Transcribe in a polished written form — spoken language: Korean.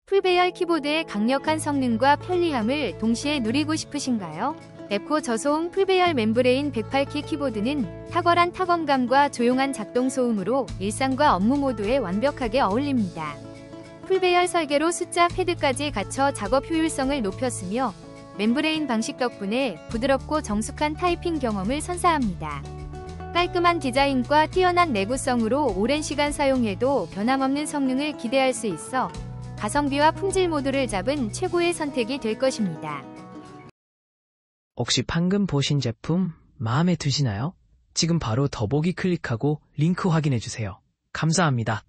풀배열 키보드의 강력한 성능과 편리함을 동시에 누리고 싶으신가요? 에코 저소음 풀배열 멤브레인 108키 키보드는 탁월한 타건감과 조용한 작동 소음으로 일상과 업무 모두에 완벽하게 어울립니다. 풀배열 설계로 숫자 패드까지 갖춰 작업 효율성을 높였으며 멤브레인 방식 덕분에 부드럽고 정숙한 타이핑 경험을 선사합니다. 깔끔한 디자인과 뛰어난 내구성으로 오랜 시간 사용해도 변함없는 성능을 기대할 수 있어 가성비와 품질 모두를 잡은 최고의 선택이 될 것입니다. 혹시 방금 보신 제품 마음에 드시나요? 지금 바로 더보기 클릭하고 링크 확인해주세요. 감사합니다.